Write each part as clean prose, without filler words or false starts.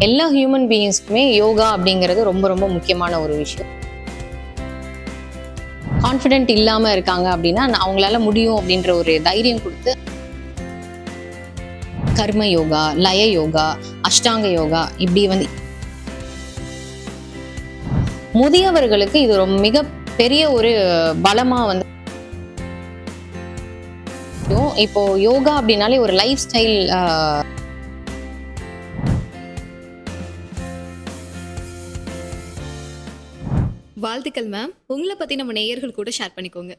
எல்லா ஹியூமன் பீயிங்ஸ்க்குமே யோகா அப்படிங்கிறது ரொம்ப ரொம்ப முக்கியமான ஒரு விஷயம். கான்ஃபிடென்ட் இல்லாம இருக்காங்க அப்படின்னா அவங்களால முடியும் அப்படின்ற ஒரு தைரியம் கொடுத்து கர்ம யோகா, லய யோகா, அஷ்டாங்க யோகா இப்படி வந்து முதியவர்களுக்கு இது ரொம்ப மிக பெரிய ஒரு பலமா வந்து இப்போ யோகா அப்படின்னாலே ஒரு லைஃப் ஸ்டைல். வாழ்த்துக்கள் மேம். உங்கள பத்தி நம்ம நேயர்கள் கூட ஷேர் பண்ணிக்கோங்க.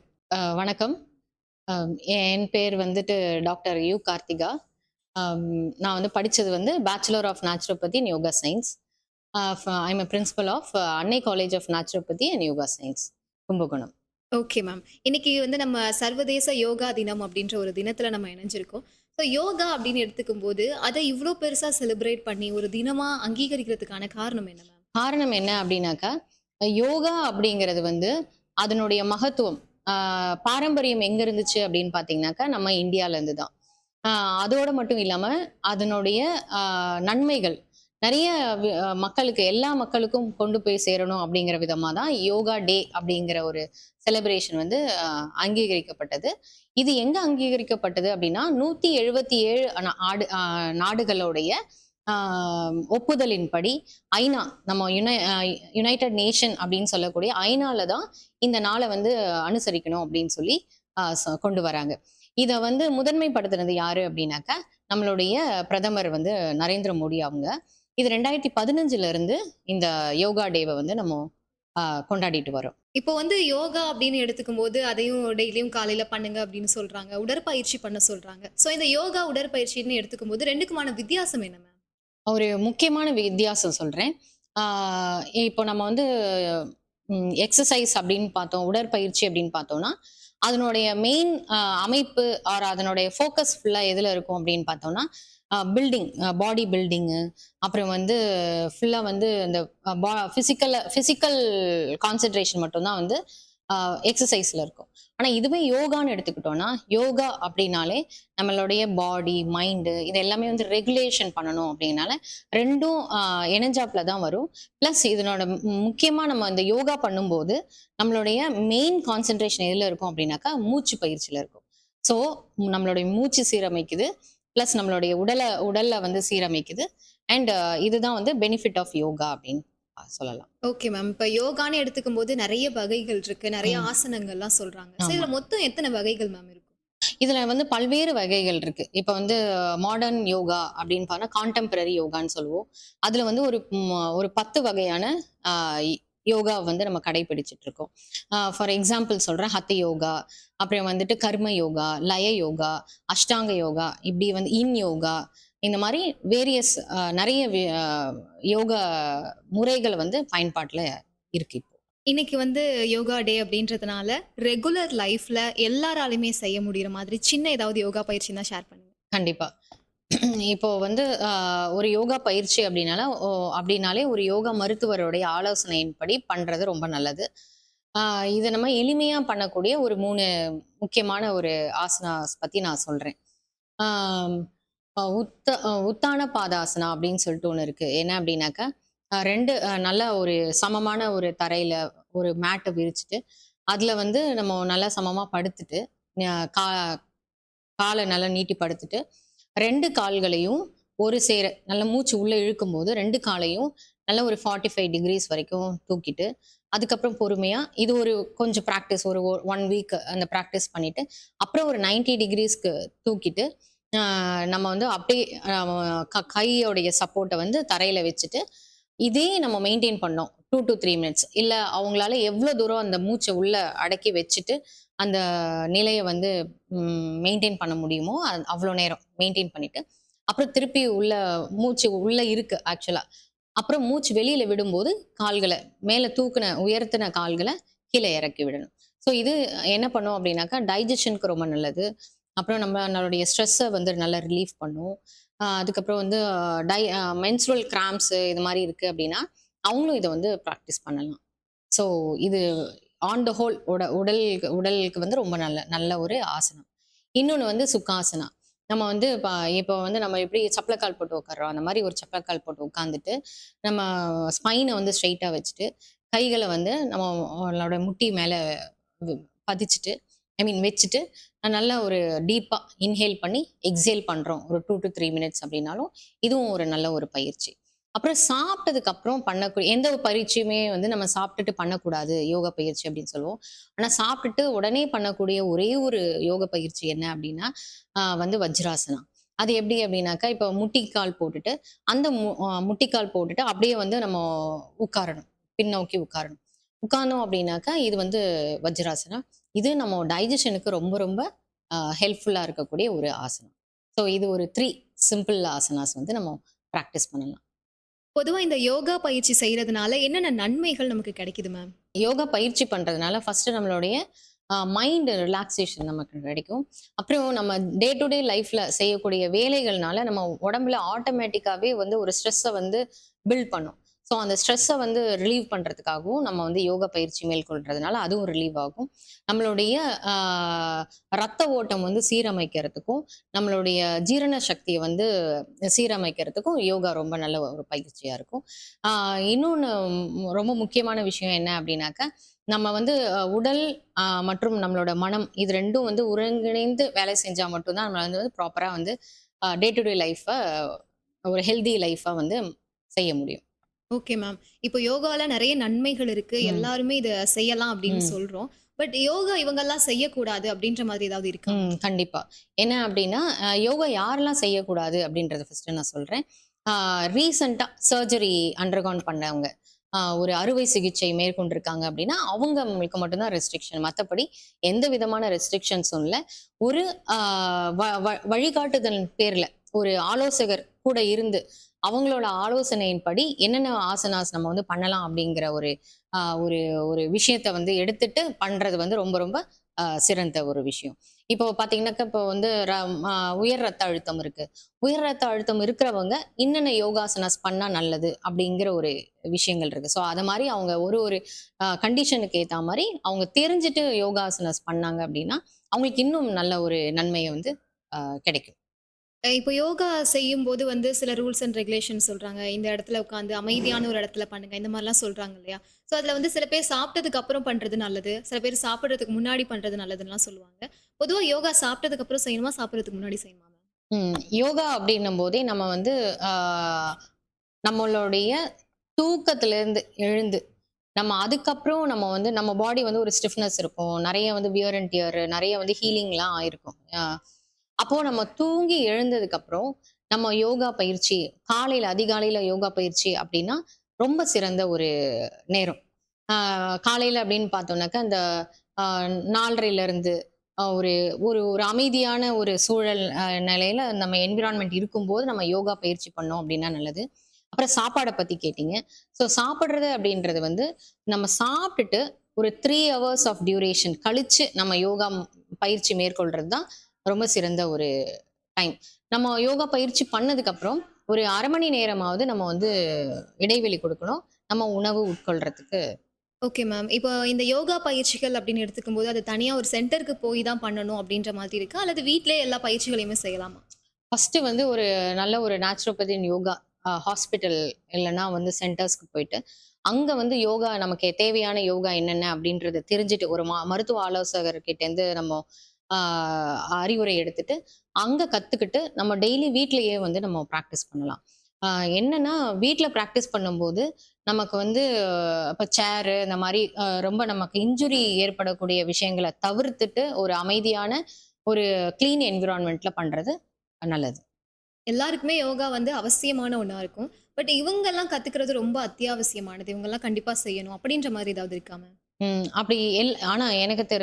வணக்கம். என் பேர் வந்துட்டு டாக்டர் யு கார்த்திகா. நான் வந்து படிச்சது வந்து bachelor of naturopathy and yoga science. I'm a principal of Annai college of naturopathy and yoga science, Kumbakonam. Okay ma'am. இன்னைக்கு வந்து நம்ம சர்வதேச யோகா தினம் அப்படின்ற ஒரு தினத்துல நம்ம இணைஞ்சிருக்கோம். ஸோ யோகா அப்படின்னு எடுத்துக்கும்போது, அத இவ்ளோ பெருசா செலிப்ரேட் பண்ணி ஒரு தினமா அங்கீகரிக்கிறதுக்கான காரணம் என்ன மேம்? காரணம் என்ன அப்படின்னாக்கா, யோகா அப்படிங்கிறது வந்து அதனுடைய மகத்துவம், பாரம்பரியம் எங்க இருந்துச்சு அப்படின்னு பார்த்தீங்கன்னாக்கா, நம்ம இந்தியால இருந்து தான். அதோட மட்டும் இல்லாம அதனுடைய நன்மைகள் நிறைய மக்களுக்கு, எல்லா மக்களுக்கும் கொண்டு போய் சேரணும் அப்படிங்கிற விதமா தான் யோகா டே அப்படிங்கிற ஒரு செலிப்ரேஷன் வந்து அங்கீகரிக்கப்பட்டது. இது எங்க அங்கீகரிக்கப்பட்டது அப்படின்னா 177 நாடுகளுடைய ஒப்புதலின்படி ஐநா, நம்ம யுனைடெட் நேஷன் அப்படின்னு சொல்லக்கூடிய ஐநால தான் இந்த நாளை வந்து அனுசரிக்கணும் அப்படின்னு சொல்லி கொண்டு வராங்க. இத வந்து முதன்மைப்படுத்தினது யாரு அப்படின்னாக்கா, நம்மளுடைய பிரதமர் வந்து நரேந்திர மோடி அவங்க. இது 2015ல இருந்து இந்த யோகா டேவ வந்து நம்ம கொண்டாடிட்டு வரோம். இப்போ வந்து யோகா அப்படின்னு எடுத்துக்கும்போது, அதையும் டெய்லியும் காலையில பண்ணுங்க அப்படின்னு சொல்றாங்க. உடற்பயிற்சி பண்ண சொல்றாங்க. ஸோ இந்த யோகா, உடற்பயிற்சின்னு எடுத்துக்கும்போது 2க்குமான வித்தியாசம் என்ன மேம்? ஒரு முக்கியமான வித்தியாசம் சொல்றேன். ஆ இப்போ நம்ம வந்து எக்ஸர்சைஸ் அப்படின்னு பார்த்தோம், உடற்பயிற்சி அப்படின்னு பார்த்தோம்னா, அதனுடைய மெயின் அமைப்பு அதனுடைய ஃபோக்கஸ் ஃபுல்லா எதுல இருக்கும் அப்படின்னு பார்த்தோம்னா, பில்டிங், பாடி பில்டிங்கு, அப்புறம் வந்து ஃபுல்லா வந்து இந்த பிசிக்கல் கான்சன்ட்ரேஷன் மட்டும் தான் வந்து எக்ஸர்சைஸ்ல இருக்கும். ஆனா இதுவே யோகான்னு எடுத்துக்கிட்டோம்னா, யோகா அப்படின்னாலே நம்மளுடைய பாடி, மைண்டு இது எல்லாமே வந்து ரெகுலேஷன் பண்ணணும் அப்படின்னால 2ம் இணைஞ்சாப்ல தான் வரும். பிளஸ் இதனோட முக்கியமா நம்ம இந்த யோகா பண்ணும்போது, நம்மளுடைய மெயின் கான்சன்ட்ரேஷன் எதுல இருக்கும் அப்படின்னாக்கா, மூச்சு பயிற்சியில இருக்கும். ஸோ நம்மளுடைய மூச்சு சீரமைக்குது. பிளஸ் நம்மளுடைய உடல்ல வந்து சீரமைக்குது. அண்ட் இதுதான் வந்து பெனிஃபிட் ஆஃப் யோகா அப்படின்னு சொல்லலாம். Okay ma'am. இப்ப யோகான்னு எடுத்துக்கும்போது நெறைய வகைகள் இருக்கு. நெறைய ம். ஆசனங்கள்லாம் சொல்றாங்க. ஸோ ஆமா. இதுல மொத்தம் எத்தன வகைகள் மேம் இருக்கும்? இதுல வந்து பல்வேறு வகைகள் இருக்கு. இப்ப வந்து மாடர்ன் யோகா அப்படின்னு பார்த்தா கான்டெம்பரரி யோகான்னு சொல்லுவோம். அதுல வந்து ஒரு 10 வகையான ஆ யோகா வந்து நம்ம கடைபிடிச்சுட்டு இருக்கோம். ஃபார் எக்ஸாம்பிள் சொல்றேன், ஹத்த யோகா, அப்புறம் வந்துட்டு கர்ம யோகா, லய யோகா, அஷ்டாங்க யோகா, இப்படி வந்து யோகா, இந்த மாரி வேரியஸ் நெறைய யோகா முறைகள் வந்து பயன்பாட்டுல இருக்கு இப்போ. இன்னைக்கு வந்து யோகா டே அப்படின்றதுனால, ரெகுலர் லைஃப்ல எல்லாராலயுமே செய்ய முடியிற மாதிரி சின்ன ஏதாவது யோகா பயிற்சி இருந்தா ஷேர் பண்ணுங்க. கண்டிப்பா. இப்போ வந்து ஒரு யோகா பயிற்சி அப்படின்னாலே ஒரு யோகா மருத்துவருடைய ஆலோசனையின்படி பண்றது ரொம்ப நல்லது. ஆ இத நம்ம எளிமையா பண்ணக்கூடிய ஒரு 3 முக்கியமான ஒரு ஆசனாஸ் பத்தி நான் சொல்றேன். ஆம் உத்தான பாதாசனா அப்படின்னு சொல்லிட்டு ஒண்ணு இருக்கு. என்ன அப்படின்னாக்கா, 2 நல்ல ஒரு சமமான ஒரு தரையில ஒரு மேட்ட விரிச்சுட்டு, அதுல வந்து நம்ம நல்லா சமமா படுத்துட்டு, அ கா கால நல்லா நீட்டி படுத்துட்டு, 2 கால்களையும் ஒரு சேர நல்லா மூச்சு உள்ள இழுக்கும்போது 2 காலையும் நல்லா ஒரு 45 டிகிரீஸ் வரைக்கும் தூக்கிட்டு, அதுக்கப்புறம் பொறுமையா இது ஒரு கொஞ்சம் பிராக்டிஸ் ஒரு 1 வீக் அந்த பிராக்டிஸ் பண்ணிட்டு, அப்புறம் ஒரு 90 டிகிரீஸ்க்கு தூக்கிட்டு, ஆ நம்ம வந்து அப்படியே கையோடைய சப்போர்ட்ட வந்து தரையில வச்சுட்டு, இதே நம்ம மெயின்டெயின் பண்ணோம். 2 டூ 3 மினிட்ஸ். இல்ல அவங்களால எவ்வளோ தூரம் அந்த மூச்ச உள்ள அடக்கி வச்சுட்டு, அந்த நிலைய வந்து மெயின்டெயின் பண்ண முடியுமோ, அவ்வளோ நேரம் மெயின்டெயின் பண்ணிட்டு, அப்புறம் திருப்பி மூச்சு உள்ள இருக்கு ஆக்சுவலா. அப்புறம் மூச்சு வெளியில விடும்போது, கால்கள மேல உயர்த்தின கால்கள கீழ இறக்கி விடணும். ஸோ இது என்ன பண்ணும் அப்படின்னாக்கா, டைஜஷனுக்கு ரொம்ப நல்லது. அப்புறம் நம்மளுடைய ஸ்ட்ரெஸ்ஸ வந்து நல்லா ரிலீஃப் பண்ணும். அதுக்கப்புறம் வந்து மென்ஸ்ட்ருவல் கிராம்ப்ஸ் இது மாரி இருக்கு அப்படின்னா, அவங்களும் இத வந்து பிராக்டிஸ் பண்ணலாம். ஸோ இது ஆன் த ஹோல் உடலுக்கு வந்து ரொம்ப நல்ல நல்ல ஒரு ஆசனம். இன்னொன்னு வந்து சுக்காசனா. நம்ம வந்து இப்போ வந்து நம்ம எப்படி சப்பலக்கால் போட்டு உட்கார்றோம், அந்த மாரி ஒரு சப்பலக்கால் போட்டு உட்கார்ந்துட்டு, நம்ம ஸ்பைன வந்து ஸ்ட்ரெய்ட்டா வச்சுட்டு, கைகள வந்து நம்மளோட முட்டி மேல வ் பதிச்சுட்டு, ஐ மீன் வச்சுட்டு, நல்லா ஒரு டீப்பா இன்ஹேல் பண்ணி, எக்ஸேல் பண்றோம். ஒரு 2 டூ 3 மினிட்ஸ் அப்படின்னாலும், இதுவும் ஒரு நல்ல ஒரு பயிற்சி. அப்புறம் சாப்பிட்டதுக்கு அப்புறம் பண்ணக்கூடிய எந்த ஒரு பயிற்சியுமே வந்து நம்ம சாப்பிட்டுட்டு பண்ணக்கூடாது, யோகா பயிற்சி அப்படின்னு சொல்லுவோம். ஆனா சாப்பிட்டுட்டு உடனே பண்ணக்கூடிய ஒரே ஒரு யோக பயிற்சி என்ன அப்படின்னா, வந்து வஜ்ராசனா. அது எப்படி அப்படின்னாக்கா, இப்போ முட்டிக்கால் போட்டுட்டு, அந்த முட்டிக்கால் போட்டுட்டு அப்படியே வந்து நம்ம உட்காரணும். பின்னோக்கி உட்காரணும். உட்கார்ந்தோம் அப்படின்னாக்கா, இது வந்து வஜ்ராசனா. இது நம்ம டைஜஷனுக்கு ரொம்ப ரொம்ப ஹெல்ப்ஃபுல்லா இருக்கக்கூடிய ஒரு ஆசனம். ஸோ இது ஒரு 3 சிம்பிள் ஆசனாஸ் வந்து நம்ம பிராக்டிஸ் பண்ணலாம். பொதுவா இந்த யோகா பயிற்சி செய்றதுனால என்னென்ன நன்மைகள் நமக்கு கிடைக்குது மேம்? யோகா பயிற்சி பண்றதுனால ஃபர்ஸ்ட் நம்மளுடைய மைண்ட் ரிலாக்சேஷன் நமக்கு கிடைக்கும். அப்புறம் நம்ம டே டு டே லைஃப்ல செய்யக்கூடிய வேலைகள்னால நம்ம உடம்புல ஆட்டோமேட்டிக்காவே வந்து ஒரு ஸ்ட்ரெஸ்ஸ வந்து பில்ட் பண்ணும். ஸோ அந்த ஸ்ட்ரெஸ்ஸ வந்து ரிலீவ் பண்றதுக்காகவும் நம்ம வந்து யோகா பயிற்சி மேற்கொள்றதுனால அதுவும் ரிலீவ் ஆகும். நம்மளுடைய ஆ ரத்த ஓட்டம் வந்து சீரமைக்கிறதுக்கும், நம்மளுடைய ஜீரண சக்திய வந்து சீரமைக்கிறதுக்கும் யோகா ரொம்ப நல்ல ஒரு பயிற்சியா இருக்கும். ஆ இன்னொன்னு ரொம்ப முக்கியமான விஷயம் என்ன அப்டின்னாக்கா, நம்ம வந்து உடல் மற்றும் நம்மளோட மனம் இது 2ம் வந்து ஒருங்கிணைந்து வேலை செஞ்சா மட்டும் தான் நம்மளால வந்து ப்ராப்பரா வந்து டே டு டே லைஃப்ப ஒரு ஹெல்தி லைஃப்பா வந்து செய்ய முடியும். Okay ma'am. இப்போ யோகால நெறைய நன்மைகள் இருக்கு. ம், எல்லாருமே இத செய்யலாம் அப்படின்னு ம், சொல்றோம். பட் யோகா இவங்கலாம் செய்யக்கூடாது அப்படின்ற மாதிரி ஏதாவது இருக்கா மேம்? கண்டிப்பா. என்ன அப்டின்னா, யோகா யாரெல்லாம் செய்யக்கூடாது அப்டின்றத ஃபர்ஸ்ட்டு நான் சொல்றேன். ரீசென்ட்டா சர்ஜரி அண்டர்கான் பண்ணவங்க. ஒரு அறுவை சிகிச்சை மேற்கொண்டிருக்காங்க அப்டின்னா, அவங்களுக்கு மட்டும் தான் ரெஸ்ட்ரிக்ஷன். மத்தபடி எந்த விதமான ரெஸ்ட்ரிக்ஷன்ஸும் இல்ல. ஒரு ஆ வ வ வழிகாட்டுதல் பேர்ல ஒரு ஆலோசகர் கூட இருந்து, அவங்களோட ஆலோசனையின்படி என்னென்ன ஆசனாஸ் நம்ம வந்து பண்ணலாம் அப்டிங்கிற ஒரு ஒரு விஷயத்த வந்து எடுத்துட்டு பண்றது வந்து ரொம்ப ரொம்ப சிறந்த ஒரு விஷயம். இப்போ பார்த்தீங்கன்னாக்கா, இப்போ வந்து ர ம உயர் ரத்த அழுத்தம் இருக்கு. உயர் ரத்த அழுத்தம் இருக்கிறவங்க, இன்னென்ன யோகாசனாஸ் பண்ணா நல்லது அப்படிங்கிற ஒரு விஷயங்கள் இருக்கு. ஸோ அத மாரி அவங்க ஒரு ஒரு கண்டிஷனுக்கு ஏத்தா மாரி, அவங்க தெரிஞ்சுட்டு யோகாசனாஸ் பண்ணாங்க அப்படின்னா, அவங்களுக்கு இன்னும் நல்ல ஒரு நன்மைய வந்து கிடைக்கும். இப்போ யோகா செய்யும்போது வந்து சில ரூல்ஸ் அண்ட் ரெகுலேஷன்ஸ் சொல்றாங்க. இந்த இடத்துல உட்காந்து அமைதியான ஒரு இடத்துல பண்ணுங்க. இந்த மாரிலாம் சொல்றாங்க இல்லையா? ஸோ அதுல வந்து சில பேர் சாப்பிட்டதுக்கு அப்புறம் பண்றது நல்லது. சில பேர் சாப்பிடுறதுக்கு முன்னாடி பண்றது நல்லதுன்னுலாம் சொல்லுவாங்க. பொதுவா யோகா சாப்பிட்டதுக்கு அப்புறம் செய்யணுமா? சாப்பிடுறதுக்கு முன்னாடி செய்யணுமா மேம்? யோகா அப்படின்னும் போதே நம்ம வந்து ஆ நம்மளுடைய தூக்கத்திலேருந்து எழுந்து நம்ம அதுக்கப்புறம் நம்ம வந்து நம்ம பாடி வந்து ஒரு ஸ்டிஃப்னஸ் இருக்கும். நெறைய வந்து வியர் அண்ட் டியர் நெறைய வந்து ஹீலிங்லாம் ஆயிருக்கும். அப்போ நம்ம தூங்கி எழுந்ததுக்கப்புறம், நம்ம யோகா பயிற்சி அதிகாலையில யோகா பயிற்சி அப்டின்னா, ரொம்ப சிறந்த ஒரு நேரம். ஆ காலையில அப்டின்னு பார்த்தோம்னாக்கா, இந்த அ 4:30லிருந்து ஒரு ஒரு ஒரு அமைதியான ஒரு சூழல் நிலையில நம்ம என்விரான்மென்ட் இருக்கும்போது, நம்ம யோகா பயிற்சி பண்ணோம் அப்டின்னா நல்லது. அப்புறம் சாப்பாட பத்தி கேட்டீங்க. ஸோ சாப்பிடுறது அப்படின்றது வந்து, நம்ம சாப்ட்டுட்டு ஒரு 3 ஹவர்ஸ் ஆஃப் டியூரேஷன் கழிச்சு நம்ம யோகா பயிற்சி மேற்கொள்றது தான் ரொம்ப சிறந்த ஒரு டைம். நம்ம யோகா பயிற்சி பண்ணதுக்கப்புறம், ஒரு 1/2 மணி நேரமாவது நம்ம வந்து இடைவெளி குடுக்கணும். நம்ம உணவு உட்கொள்றதுக்கு. Okay ma'am. இப்போ இந்த யோகா பயிற்சிகள் அப்படின்னு எடுத்துக்கும்போது, அது தனியா ஒரு சென்டருக்கு போய் தான் பண்ணணும் அப்படின்ற மாதிரி இருக்கா? அல்லது வீட்லயே எல்லா பயிற்சிகளையுமே செய்யலாமா? ஃபர்ஸ்ட்டு வந்து ஒரு நல்ல ஒரு நேச்சுரோபதின் யோகா ஹாஸ்பிட்டல் இல்லன்னா வந்து சென்டர்ஸ்க்கு போயிட்டு, அங்க வந்து யோகா நமக்கு தேவையான யோகா என்னென்ன அப்படின்றத தெரிஞ்சுட்டு, ஒரு மருத்துவ ஆலோசகர்கிட்டேருந்து நம்ம ஆ அறிவுரை எடுத்துட்டு, அங்க கத்துக்கிட்டு, நம்ம டெய்லி வீட்லயே வந்து நம்ம பிராக்டிஸ் பண்ணலாம். ஆ என்னன்னா, வீட்ல பிராக்டிஸ் பண்ணும்போது, நமக்கு வந்து இப்ப சேரு இந்த மாரி ரொம்ப நமக்கு இன்ஜுரி ஏற்படக்கூடிய விஷயங்கள தவிர்த்துட்டு, ஒரு அமைதியான ஒரு கிளீன் என்விரான்மென்ட்ல பண்றது நல்லது. எல்லாருக்குமே யோகா வந்து அவசியமான ஒண்ணா இருக்கும். பட் இவங்கலாம் கத்துக்கிறது ரொம்ப அத்தியாவசியமானது. இவங்கலாம் கண்டிப்பா செய்யணும். அப்படின்ற மாரி ஏதாவது இருக்கா மேம்? அப்படி ஆனா எனக்கு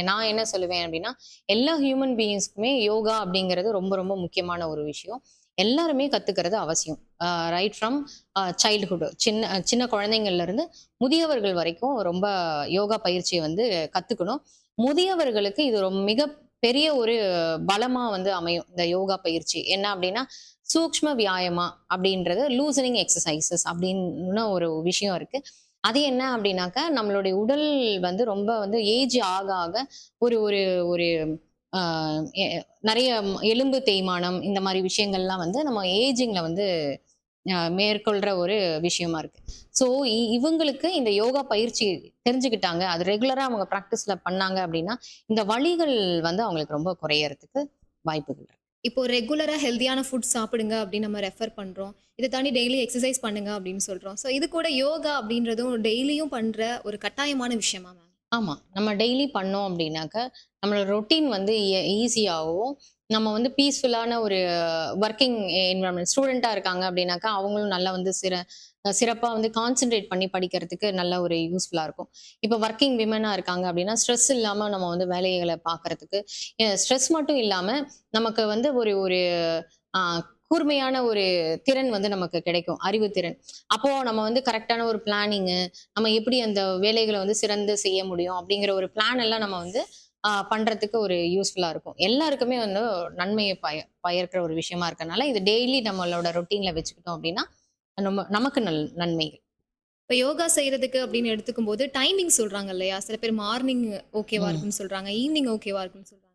நான் என்ன சொல்லுவேன் அப்படின்னா, எல்லா ஹியூமன் பீயிங்ஸ்க்குமே யோகா அப்படிங்கிறது ரொம்ப ரொம்ப முக்கியமான ஒரு விஷயம். எல்லாருமே கத்துக்கிறது அவசியம். ரைட் ஃப்ரம் சைல்ட்ஹுட் சின்ன சின்ன குழந்தைங்கள்ல இருந்து முதியவர்கள் வரைக்கும் ரொம்ப யோகா பயிற்சிய வந்து கத்துக்கணும். முதியவர்களுக்கு இது மிக பெரிய ஒரு பலமா வந்து அமையும். இந்த யோகா பயிற்சி. என்ன அப்படின்னா, சூக்ஷ்ம வியாயாமா அப்படின்றது லூசனிங் எக்சர்சைசஸ் அப்படின்னு ஒரு விஷயம் இருக்கு. அது என்ன அப்டின்னாக்கா, நம்மளுடைய உடல் வந்து ரொம்ப வந்து ஏஜ் ஆக, ஆக ஒரு ஒரு ஒரு நிறைய எலும்பு தேய்மானம் இந்த மாதிரி விஷயங்கள்லாம் வந்து நம்ம ஏஜிங்ல வந்து மேற்கொள்ற ஒரு விஷயமா இருக்கு. ஸோ இவங்களுக்கு இந்த யோகா பயிற்சி தெரிஞ்சுக்கிட்டாங்க, அது ரெகுலரா அவங்க ப்ராக்டிஸ்ல பண்ணாங்க அப்படின்னா, இந்த வலிகள் வந்து அவங்களுக்கு ரொம்ப குறையறதுக்கு வாய்ப்புகள் இருக்கு. இப்போ ரெகுலரா ஹெல்தியான ஃபுட் சாப்பிடுங்க அப்படின்னு நம்ம ரெஃபர் பண்றோம். இத தாண்டி டெய்லி எக்சர்சைஸ் பண்ணுங்க அப்படின்னு சொல்றோம். ஸோ இது கூட யோகா அப்படின்றதும் டெய்லியும் பண்ற ஒரு கட்டாயமான விஷயமா மேம்? ஆமா. நம்ம டெய்லி பண்ணோம் அப்படின்னாக்க, நம்மளோட ரொட்டீன் வந்து ஈஸியாவும், நம்ம வந்து பீஸ்ஃபுல்லான ஒரு வொர்க்கிங் என்வைரன்மென்ட் ஸ்டூடெண்ட்டா இருக்காங்க அப்படின்னாக்கா, அவங்களும் நல்லா வந்து சிறப்பா வந்து கான்சன்ட்ரேட் பண்ணி படிக்கிறதுக்கு நல்ல ஒரு யூஸ்ஃபுல்லா இருக்கும். இப்ப வொர்க்கிங் விமனா இருக்காங்க அப்படின்னா, ஸ்ட்ரெஸ் இல்லாம நம்ம வந்து வேலைகள பார்க்கறதுக்கு, ஸ்ட்ரெஸ் மட்டும் இல்லாம, நமக்கு வந்து ஒரு ஒரு ஆ கூர்மையான ஒரு திறன் வந்து நமக்கு கிடைக்கும். அறிவுத்திறன். அப்போ நம்ம வந்து கரெக்ட்டான ஒரு பிளானிங்கு, நம்ம எப்படி அந்த வேலைகள வந்து சிறந்து செய்ய முடியும் அப்படிங்கிற ஒரு பிளான் எல்லாம் நம்ம வந்து பண்றதுக்கு ஒரு யூஸ்ஃபுல்லா இருக்கும். எல்லாருக்குமே வந்து நன்மைய பயக்கிற ஒரு விஷயமா இருக்கனால, இது டெய்லி நம்மளோட ரொட்டீன்ல வச்சுக்கிட்டோம் அப்படின்னா, நமக்கு நன்மைகள். இப்ப யோகா செய்றதுக்கு அப்படின்னு எடுத்துக்கும்போது, டைமிங் சொல்றாங்க இல்லையா? சில பேர் மார்னிங் ஓகேவா ம். இருக்குன்னு சொல்றாங்க. ஈவினிங் ஓகேவா இருக்குன்னு சொல்றாங்க.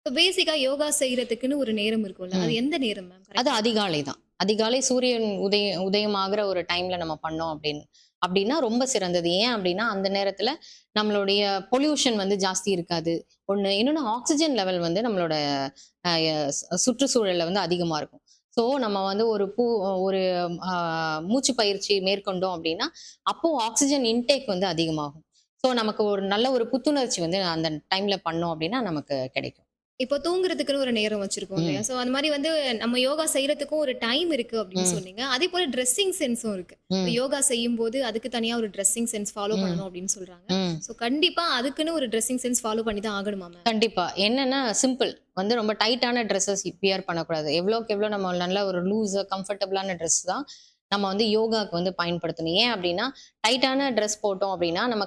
இப்ப பேசிக்கா யோகா செய்றதுக்குன்னு ஒரு நேரம் இருக்கும்ல. அது ம். எந்த நேரம் மேம் அது கரெக்ட்டா? அதிகாலை தான். அதிகாலை சூரியன் உதயமாகுற ஒரு டைம்ல நம்ம பண்ணோம் அப்டின்னா ரொம்ப சிறந்தது. ஏன் அப்டின்னா, அந்த நேரத்துல நம்மளுடைய பொல்யூஷன் வந்து ஜாஸ்தி இருக்காது. ஒண்ணு. இன்னொன்னு ஆக்ஸிஜன் லெவல் வந்து நம்மளோட அ சுற்றுச்சூழல்ல வந்து அதிகமா இருக்கும். ஸோ நம்ம வந்து ஒரு அ மூச்சு பயிற்சி மேற்கொண்டோம் அப்டின்னா, அப்போ ஆக்ஸிஜன் இன்டேக் வந்து அதிகமாகும். ஸோ நமக்கு ஒரு நல்ல ஒரு புத்துணர்ச்சி வந்து அந்த டைம்ல பண்ணோம் அப்டின்னா நமக்கு கிடைக்கும். இப்போ தூங்குறதுக்குன்னு ஒரு நேரம் வச்சிருக்கோம் இல்லையா? ம். ஸோ அந்த மாரி வந்து நம்ம யோகா செய்றதுக்கும் ஒரு டைம் இருக்கு அப்படின்னு ம். சொன்னீங்க. அதேபோல ட்ரெஸ்ஸிங் சென்ஸும் இருக்கு. இப்ப ம். யோகா செய்யும்போது அதுக்கு தனியா ஒரு ட்ரெஸ்ஸிங் சென்ஸ் ஃபாலோ ம். பண்ணணும் அப்படின்னு சொல்றாங்க. ம். ஸோ கண்டிப்பா அதுக்குன்னு ஒரு ட்ரெஸ்ஸிங் சென்ஸ் ஃபாலோ பண்ணி தான் ஆகணுமா மேம்? கண்டிப்பா. என்னன்னா சிம்பிள். வந்து ரொம்ப டைட்டான ட்ரெஸ்ஸஸ் வியர் பண்ணக்கூடாது. எவ்வளோக்கு எவ்வளோ நம்ம நல்ல ஒரு கம்ஃபர்டபுளான ட்ரெஸ் தான் நம்ம வந்து யோகாக்கு வந்து பயன்படுத்தணும். ஏன் அப்டின்னா, டைட்டான ட்ரெஸ் போட்டோம் அப்டின்னா, நம்ம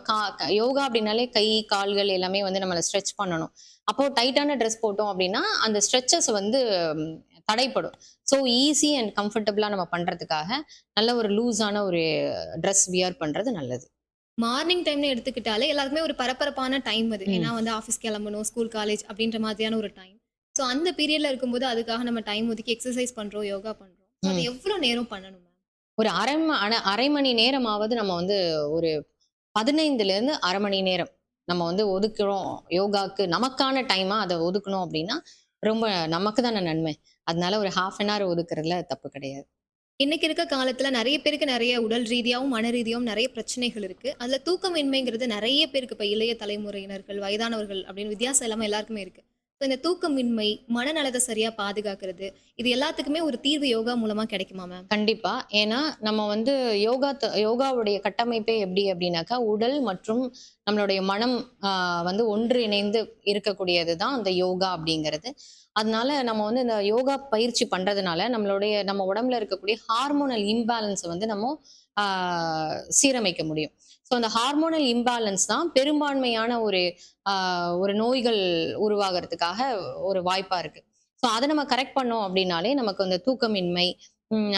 யோகா அப்டின்னாலே கை, கால்கள் எல்லாமே வந்து நம்மள ஸ்ட்ரெச் பண்ணணும். அப்போ டைட்டான ட்ரெஸ் போட்டோம் அப்டின்னா, அந்த ஸ்ட்ரெச்சஸ் வந்து ம் தடைப்படும். ஸோ ஈஸி அண்ட் கம்ஃபர்டபுளா நம்ம பண்றதுக்காக, நல்ல ஒரு லூஸான ஒரு ட்ரெஸ் வியர் பண்றது நல்லது. மார்னிங் டைம்னு எடுத்துக்கிட்டாலே எல்லாருக்குமே ஒரு பரபரப்பான டைம் அது. ஏன்னா ம். வந்து ஆஃபீஸ் கிளம்பணும், ஸ்கூல், காலேஜ் அப்படின்ற மாதிரியான ஒரு டைம். ஸோ அந்த பீரியட்ல இருக்கும்போது அதுக்காக நம்ம டைம் ஒதுக்கி எக்சர்சைஸ் பண்றோம், யோகா பண்றோம். ஸோ அது ம். எவ்வளோ நேரம் பண்ணணும் மேம்? ஒரு 1/2 மணி நேரமாவது நம்ம வந்து ஒரு 15லேருந்து 1/2 மணி நேரம் நம்ம வந்து ஒதுக்குறோம் யோகாக்கு. நமக்கான டைமா அத ஒதுக்குனோம் அப்டின்னா, ரொம்ப நமக்கு தானே நன்மை. அதனால ஒரு 1/2 அன் ஹவர் ஒதுக்குறதுல தப்பு கிடையாது. இன்னைக்கு இருக்க காலத்துல நெறைய பேருக்கு நெறைய உடல் ரீதியாவும், மன ரீதியாவும் நெறைய பிரச்சனைகள் இருக்கு. அதுல தூக்கமின்மைங்கிறது நெறைய பேருக்கு இப்ப இளைய தலைமுறையினர்கள், வயதானவர்கள் அப்படின்னு வித்தியாசம் இல்லாம எல்லாருக்குமே இருக்கு. ஸோ இந்த தூக்கமின்மை, மனநலத்த சரியா பாதுகாக்கிறது, இது எல்லாத்துக்குமே ஒரு தீர்வு யோகா மூலமா கிடைக்குமா மேம்? கண்டிப்பா. ஏன்னா, நம்ம வந்து யோகாவுடைய கட்டமைப்பே எப்டி அப்டின்னாக்கா, உடல் மற்றும் நம்மளுடைய மனம் வந்து ஒன்றிணைந்து இருக்கக்கூடியது தான் அந்த யோகா அப்டிங்கிறது. அதனால நம்ம வந்து இந்த யோகா பயிற்சி பண்றதுனால, நம்ம உடம்புல இருக்கக்கூடிய ஹார்மோனல் இம்பேலன்ஸ வந்து ஆ சீரமைக்க முடியும். ஸோ அந்த ஹார்மோனல் இம்பேலன்ஸ் தான் பெரும்பான்மையான ஆ ஒரு நோய்கள் உருவாகுறதுக்காக ஒரு வாய்ப்பா இருக்கு. ஸோ அத நம்ம கரெக்ட் பண்ணோம் அப்டின்னாலே, நமக்கு அந்த தூக்கமின்மை,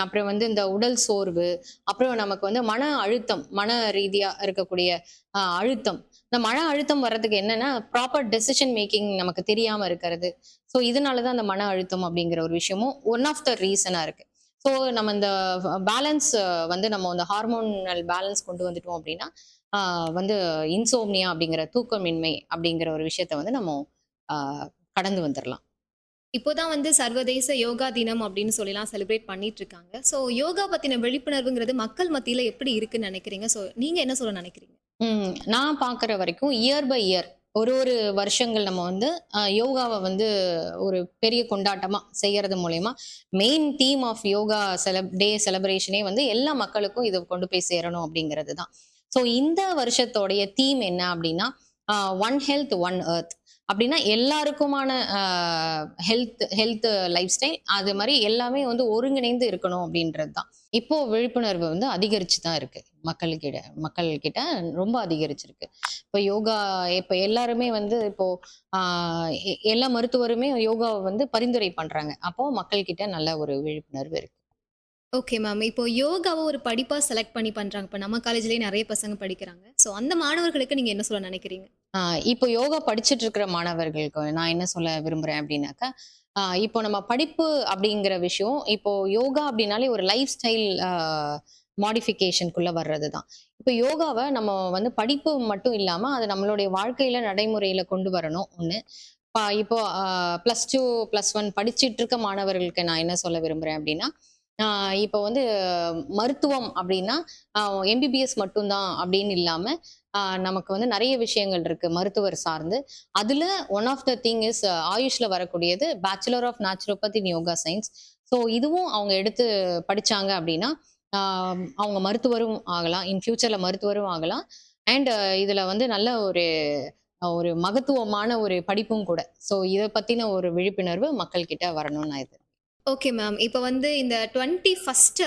அப்புறம் வந்து இந்த உடல் சோர்வு, அப்புறம் நமக்கு வந்து மன அழுத்தம், மன ரீதியா இருக்கக்கூடிய அழுத்தம். இந்த மன அழுத்தம் வர்றதுக்கு என்னன்னா, ப்ராப்பர் டெசிஷன் மேக்கிங் நமக்கு தெரியாம இருக்கிறது. ஸோ இதனால தான் அந்த மன அழுத்தம் அப்படிங்கிற ஒரு விஷயமும் ஒன் ஆஃப் த ரீசனா இருக்கு. ஸோ நம்ம இந்த பேலன்ஸ் வந்து நம்ம இந்த ஹார்மோனல் பேலன்ஸ் கொண்டு வந்துட்டோம் அப்படின்னா, ஆ வந்து இன்சோம்னியா அப்படிங்கிற தூக்கமின்மை அப்படிங்கிற ஒரு விஷயத்த வந்து நம்ம ஆ கடந்து வந்துரலாம். இப்போ தான் வந்து சர்வதேச யோகா தினம் அப்படின்னு சொல்லிலாம் செலிப்ரேட் பண்ணிட்டு இருக்காங்க. ஸோ யோகா பத்தின விழிப்புணர்வுங்கிறது மக்கள் மத்தியில எப்படி இருக்குன்னு நினைக்கிறீங்க? ஸோ நீங்க என்ன சொல்ல நினைக்கிறீங்க? நான் பார்க்குற வரைக்கும் இயர் பை இயர் ஒரு வருஷங்கள் நம்ம வந்து யோகாவ வந்து ஒரு பெரிய கொண்டாட்டமா செய்யறது மூலியமா, மெயின் தீம் ஆஃப் யோகா செலிப்ரேஷனே வந்து எல்லா மக்களுக்கும் இத கொண்டு போய் சேரணும் அப்படிங்கிறது தான். ஸோ இந்த வருஷத்தோடைய தீம் என்ன அப்படின்னா, ஒன் ஹெல்த், ஒன் எர்த். அப்படின்னா எல்லாருக்குமான அ ஹெல்த் ஹெல்த் லைஃப் ஸ்டைல் அது மாரி எல்லாமே வந்து ஒருங்கிணைந்து இருக்கணும் அப்படின்றது தான். இப்போ விழிப்புணர்வு வந்து அதிகரிச்சு தான் இருக்கு. மக்கள் கிட்ட ரொம்ப அதிகரிச்சிருக்கு. இப்ப எல்லாருமே வந்து இப்போ ஆ எல்லா மருத்துவருமே யோகாவ வந்து பரிந்துரை பண்றாங்க. அப்போ மக்கள் கிட்ட நல்ல ஒரு விழிப்புணர்வு இருக்கு. Okay ma'am. இப்போ யோகாவ ஒரு படிப்பா செலக்ட் பண்ணி பண்றாங்க. இப்ப நம்ம காலேஜ்லயே நெறைய பசங்க படிக்கிறாங்க. ஸோ அந்த மாணவர்களுக்கு நீங்க என்ன சொல்ல நினைக்கிறீங்க? இப்போ யோகா படிச்சுட்டு இருக்கிற மாணவர்களுக்கு நான் என்ன சொல்ல விரும்புறேன் அப்படின்னாக்கா, இப்போ நம்ம படிப்பு அப்படிங்கிற விஷயம், இப்போ யோகா அப்படின்னாலே ஒரு லைஃப் ஸ்டைல் மாடிஃபிகேஷனுக்குள்ள வர்றது தான். இப்போ யோகாவ நம்ம வந்து படிப்பு மட்டும் இல்லாம, அத நம்மளுடைய வாழ்க்கையில நடைமுறையில கொண்டு வரணும் ஒண்ணு. இப்போ +2, +1 படிச்சுட்டு இருக்க மாணவர்களுக்கு நான் என்ன சொல்ல விரும்புறேன் அப்படின்னா, ஆ இப்போ வந்து மருத்துவம் அப்படின்னா, அ எம்பிபிஎஸ் மட்டும் தான் அப்படின்னு இல்லாம, நமக்கு வந்து நெறைய விஷயங்கள் இருக்கு மருத்துவர் சார்ந்து. அதுல one of the thing is ஆயுஷ்ல வரக்கூடியது bachelor of naturopathy in yoga science. So இதுவும் அவங்க எடுத்து படிச்சாங்க அப்படின்னா, ஆ அவங்க மருத்துவரும் ஆகலாம். இன் ஃபியூச்சர்ல மருத்துவரும் ஆகலாம். அண்ட் இதுல வந்து நல்ல ஒரு ஒரு மகத்துவமான ஒரு படிப்பும் கூட. ஸோ இத பத்தின ஒரு விழிப்புணர்வு மக்கள் கிட்ட வரணும்னு நான் இது. Okay ma'am. இப்ப வந்து இந்த 21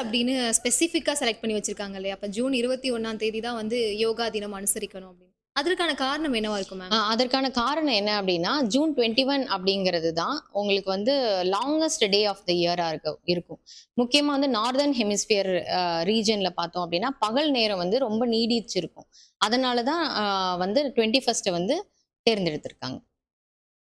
அப்படின்னு ஸ்பெசிஃபிக்கா செலக்ட் பண்ணி வச்சிருக்காங்க இல்லையா? அப்ப ஜூன் 21ஆம் தேதி தான் வந்து யோகா தினம் அனுசரிக்கணும் அப்படின்னு. அதற்கான காரணம் என்னவா இருக்கும் மேம்? அதற்கான காரணம் என்ன அப்டின்னா, ஜூன் 21 அப்படிங்கிறது தான் உங்களுக்கு வந்து லாங்கஸ்ட் டே ஆஃப் த இயரா இருக்கும். முக்கியமா வந்து நார்தர்ன் ஹெமிஸ்பியர் ரீஜியன்ல பார்த்தோம் அப்டின்னா, பகல் நேரம் வந்து ரொம்ப நீடிச்சிருக்கும். அதனால தான் வந்து 21 வந்து தேர்ந்தெடுத்திருக்காங்க.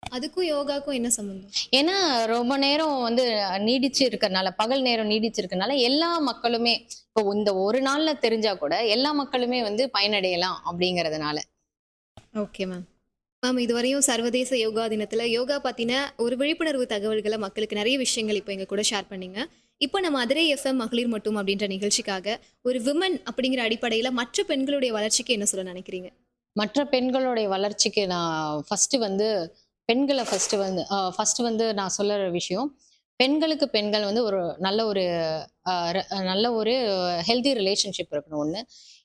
அதுக்கும் யோகாக்கும் என்ன சம்மந்தம்? ஏன்னா, ரொம்ப நேரம் வந்து நீடிச்சு இருக்கறனால, பகல் நேரம் நீடிச்சு இருக்கனால, எல்லா மக்களுமே இப்போ இந்த ஒரு நாள்ல தெரிஞ்சா கூட, எல்லா மக்களுமே வந்து பயனடையலாம் அப்படிங்கிறதுனால. Okay ma'am. மேம் இதுவரையும் சர்வதேச யோகா தினத்துல யோகா பத்தின ஒரு விழிப்புணர்வு தகவல்கள மக்களுக்கு நெறைய விஷயங்கள் இப்ப எங்க கூட ஷேர் பண்ணீங்க. இப்போ நம்ம மதுரை எஃப்எம் மகளிர் மட்டும் அப்படின்ற நிகழ்ச்சிக்காக ஒரு விமன் அப்படிங்கிற அடிப்படையில மற்ற பெண்களுடைய வளர்ச்சிக்கு என்ன சொல்ல நினைக்கிறீங்க? மற்ற பெண்களுடைய வளர்ச்சிக்கு நான் பெண்கள ஃபர்ஸ்ட்டு வந்து நான் சொல்லுற விஷயம், பெண்களுக்கு பெண்கள் வந்து ஒரு நல்ல ஒரு அ ர நல்ல ஒரு ஹெல்தி ரிலேஷன்ஷிப் இருக்கணும் ஒண்ணு.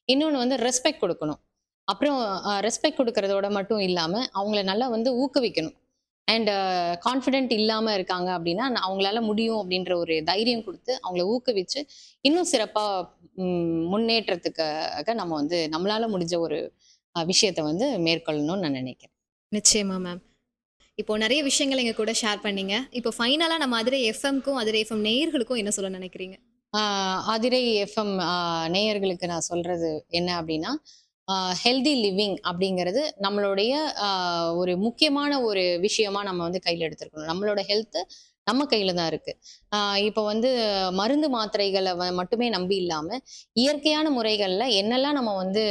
இன்னொன்னு வந்து ரெஸ்பெக்ட் குடுக்கணும். அப்புறம் ரெஸ்பெக்ட் குடுக்கறதோட மட்டும் இல்லாம, அவங்கள நல்லா வந்து ஊக்குவிக்கணும். அண்ட் கான்ஃபிடென்ட் இல்லாம இருக்காங்க அப்படின்னா, அவங்களால முடியும் அப்படின்ற ஒரு தைரியம் குடுத்து, அவங்கள ஊக்குவிச்சு, இன்னும் சிறப்பா முன்னேற்றத்துக்காக நம்ம வந்து நம்மளால முடிஞ்ச ஒரு விஷயத்த வந்து மேற்கொள்ளணும்னு நான் நினைக்கிறேன். நிச்சயமா மேம். இப்போ நெறைய விஷயங்கள் எங்க கூட ஷேர் பண்ணீங்க. இப்போ ஃபைனலா நம்ம மதுரை எஃப்எம்க்கும், மதுரை எஃப்எம் நேயர்களுக்கும் என்ன சொல்ல நினைக்கிறீங்க? ஆ அதிரை எஃப்எம் நேயர்களுக்கு நான் சொல்றது என்ன அப்படின்னா, ஹெல்தி லிவிங் அப்படிங்கிறது நம்மளுடைய ஒரு முக்கியமான ஒரு விஷயமா நம்ம வந்து கையில எடுத்துருக்கணும். நம்மளோட ஹெல்த் நம்ம கையில தான் இருக்கு. இப்போ வந்து மருந்து மாத்திரைகள மட்டுமே நம்பி இல்லாம, இயற்கையான முறைகள்ல என்னெல்லாம் நம்ம வந்து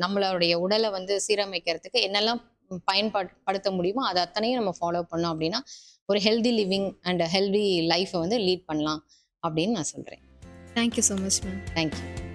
நம்மளுடைய உடல வந்து சீரமைக்கிறதுக்கு என்னெல்லாம் படுத்த முடியுமோ, அது அத்தனையும் நம்ம ஃபாலோ பண்ணோம் அப்படின்னா, ஒரு ஹெல்தி லிவிங் அண்ட் ஹெல்தி லைஃப்ப வந்து லீட் பண்ணலாம் அப்படின்னு நான் சொல்றேன். Thank you so much ma'am. Thank you.